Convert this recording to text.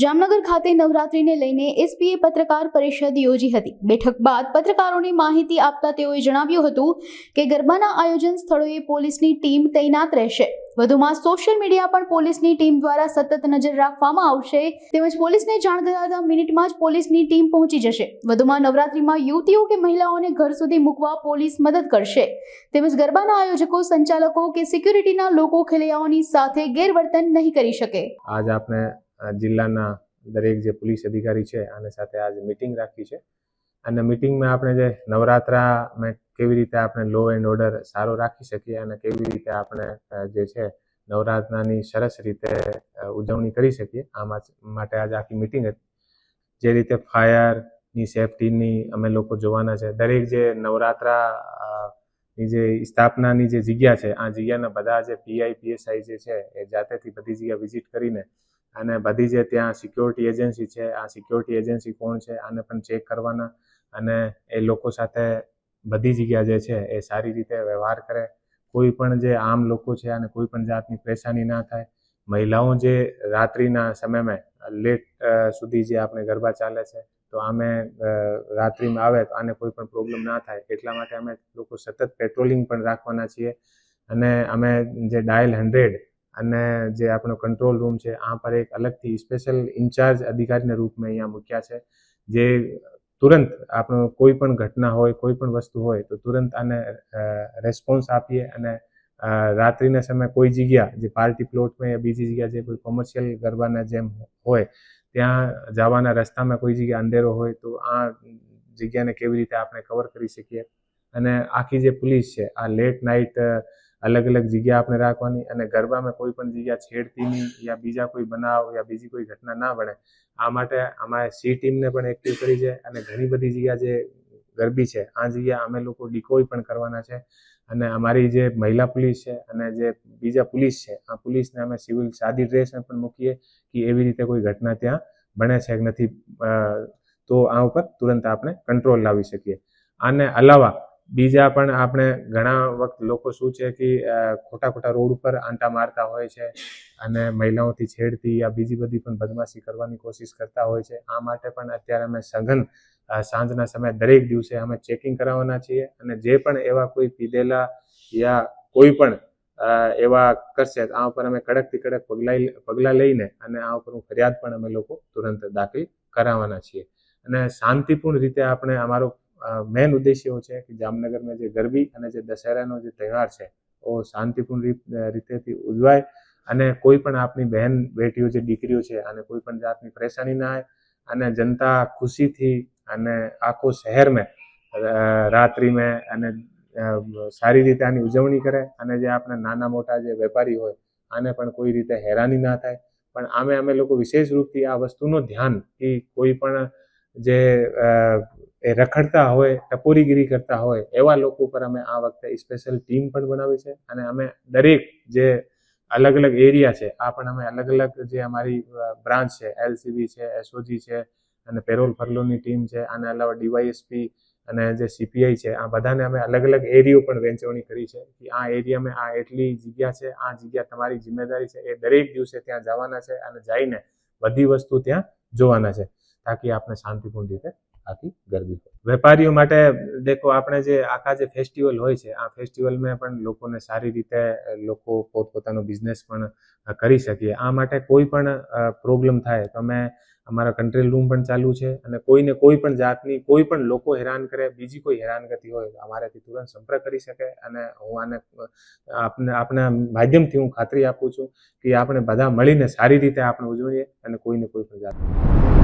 જામનગર ખાતે નવરાત્રીને લઈને એસપીએ પત્રકાર પરિષદ યોજી હતી। બેઠક બાદ પત્રકારોને માહિતી આપતા તેઓએ જણાવ્યું હતું કે ગરબાના આયોજન સ્થળોએ પોલીસની ટીમ તૈનાત રહેશે। વધુમાં સોશિયલ મીડિયા પર પોલીસની ટીમ દ્વારા સતત નજર રાખવામાં આવશે તેમજ પોલીસને જાણ કરાતા મિનિટમાં જ પોલીસની ટીમ પહોંચી જશે। વધુમાં નવરાત્રીમાં યુવતીઓ કે મહિલાઓને ઘર સુધી મૂકવા પોલીસ મદદ કરશે તેમજ ગરબાના આયોજકો, સંચાલકો કે સિક્યુરિટીના લોકો ખેલૈયાઓની સાથે ગેરવર્તન નહીં કરી શકે। આજ આપણે જિલ્લાના દરેક જે પોલીસ અધિકારી છે આની સાથે આજે મીટિંગ રાખી છે અને મીટિંગમાં આપણે જે નવરાત્રામાં કેવી રીતે આપણે લો એન્ડ ઓર્ડર સારો રાખી શકીએ અને કેવી રીતે આપણે જે છે નવરાત્રાની સરસ રીતે ઉજવણી કરી શકીએ આ માટે આજે આખી મીટિંગ હતી। જે રીતે ફાયરની સેફટીની અમે લોકો જોવાના છે, દરેક જે નવરાત્રાની જે સ્થાપનાની જે જગ્યા છે આ જગ્યાના બધા જે પીઆઈ પીએસઆઈ જે છે એ જાતેથી બધી જગ્યા વિઝિટ કરીને અને બધી જે ત્યાં સિક્યોરિટી એજન્સી છે આ સિક્યોરિટી એજન્સી કોણ છે આને પણ ચેક કરવાના અને એ લોકો સાથે બધી જગ્યા જે છે એ સારી રીતે વ્યવહાર કરે। કોઈ પણ જે આમ લોકો છે અને કોઈ પણ જાતની પરેશાની ના થાય। મહિલાઓ જે રાત્રિના સમયમાં લેટ સુધી જે આપણે ગરબા ચાલે છે તો આમે રાત્રિમાં આવે તો આને કોઈ પણ પ્રોબ્લેમ ના થાય એટલા માટે અમે લોકો સતત પેટ્રોલિંગ પણ રાખવાના છીએ અને અમે જે ડાયલ 100 અને જે આપણો કંટ્રોલ રૂમ છે આ પર એક અલગથી સ્પેશિયલ ઇન્ચાર્જ અધિકારીના રૂપમાં અહીંયા મૂક્યા છે જે તુરંત આપણો કોઈ પણ ઘટના હોય, કોઈ પણ વસ્તુ હોય તો તુરંત આને રેસ્પોન્સ આપીએ અને રાત્રિના સમયે કોઈ જગ્યા જે પાર્ટી પ્લોટમાં યા બીજી જગ્યા જે કોઈ કોમર્શિયલ ગરબાના જેમ હોય ત્યાં જવાના રસ્તામાં કોઈ જગ્યા અંધેરો હોય તો આ જગ્યાને કેવી રીતે આપણે કવર કરી શકીએ અને આખી જે પોલીસ છે આ લેટ નાઇટ અલગ અલગ જગ્યા આપણે રાખવાની અને ગરબામાં કોઈ પણ જગ્યા છેડતીની યા બીજા કોઈ બનાવ યા બીજી કોઈ ઘટના ના બને આ માટે અમારે સી ટીમને પણ એક્ટિવ કરી છે અને ઘણી બધી જગ્યા જે ગરબી છે આ જગ્યા અમે લોકો ડિકોય પણ કરવાના છે અને અમારી જે મહિલા પોલીસ છે અને જે બીજા પોલીસ છે આ પોલીસને અમે સિવિલ સાદી ડ્રેસમાં પણ મૂકીએ કે એવી રીતે કોઈ ઘટના ત્યાં બને છે કે નથી તો આ ઉપર તુરંત આપણે કંટ્રોલ લાવી શકીએ। આને અલાવા બીજા પણ આપણે ઘણા વખત લોકો શું છે કે ખોટા રોડ ઉપર આંટા મારતા હોય છે અને મહિલાઓથી છેડતી યા બીજી બધી પણ બદમાશી કરવાની કોશિશ કરતા હોય છે। આ માટે પણ અત્યારે અમે સઘન સાંજના સમયે દરેક દિવસે અમે ચેકિંગ કરાવવાના છીએ અને જે પણ એવા કોઈ પીધેલા યા કોઈ પણ એવા કરશે આ ઉપર અમે કડકથી કડક પગલાં લઈને અને આ ઉપર ફરિયાદ પણ અમે લોકો તુરંત દાખલ કરાવવાના છીએ અને શાંતિપૂર્ણ રીતે આપણે અમારો મેન ઉદ્દેશ્ય એવો છે કે જામનગરમાં જે ગરબી અને જે દશેરાનો જે તહેવાર છે એ શાંતિપૂર્ણ રીતેથી ઉજવાય અને કોઈ પણ આપણી બહેન બેટીઓ જે દીકરીઓ છે અને કોઈ પણ જાતની પરેશાની ના આવે અને જનતા ખુશીથી અને આખો શહેરમાં રાત્રિમાં અને સારી રીતે આની ઉજવણી કરે અને જે આપણા નાના મોટા જે વેપારી હોય આને પણ કોઈ રીતે હેરાની ના થાય। પણ અમે લોકો વિશેષ રૂપથી આ વસ્તુનું ધ્યાન કે કોઈ પણ જે એ રખડતા હોય, ટપોરીગીરી કરતા હોય એવા લોકો પર અમે આ વખતે સ્પેશિયલ ટીમ પણ બનાવી છે અને અમે દરેક જે અલગ અલગ એરિયા છે આ પણ અમે અલગ અલગ જે અમારી બ્રાન્ચ છે એલસીબી છે, એસઓજી છે અને પેરોલ ફરલોની ટીમ છે આના અલાવા ડીવાયએસપી અને જે સીપીઆઈ છે આ બધાને અમે અલગ અલગ એરિયો પણ વહેંચવણી કરી છે કે આ એરિયામાં આ એટલી જગ્યા છે, આ જગ્યા તમારી જિમ્મેદારી છે એ દરેક દિવસે ત્યાં જવાના છે અને જઈને બધી વસ્તુ ત્યાં જોવાના છે તાકી આપણે શાંતિપૂર્ણ રીતે આખી ગરબી વેપારીઓ માટે દેખો આપણે જે આખા જે ફેસ્ટિવલ હોય છે આ ફેસ્ટિવલમાં પણ લોકોને સારી રીતે લોકો પોતપોતાનો બિઝનેસ પણ કરી શકીએ। આ માટે કોઈ પણ પ્રોબ્લેમ થાય તો અમે અમારા કંટ્રોલ રૂમ પણ ચાલુ છે અને કોઈને કોઈ પણ જાતની કોઈ પણ લોકો હેરાન કરે, બીજી કોઈ હેરાનગતિ હોય તો અમારાથી તુરંત સંપર્ક કરી શકે અને હું આને આપના માધ્યમથી હું ખાતરી આપું છું કે આપણે બધા મળીને સારી રીતે આપણે ઉજવીએ અને કોઈને કોઈ પણ જાત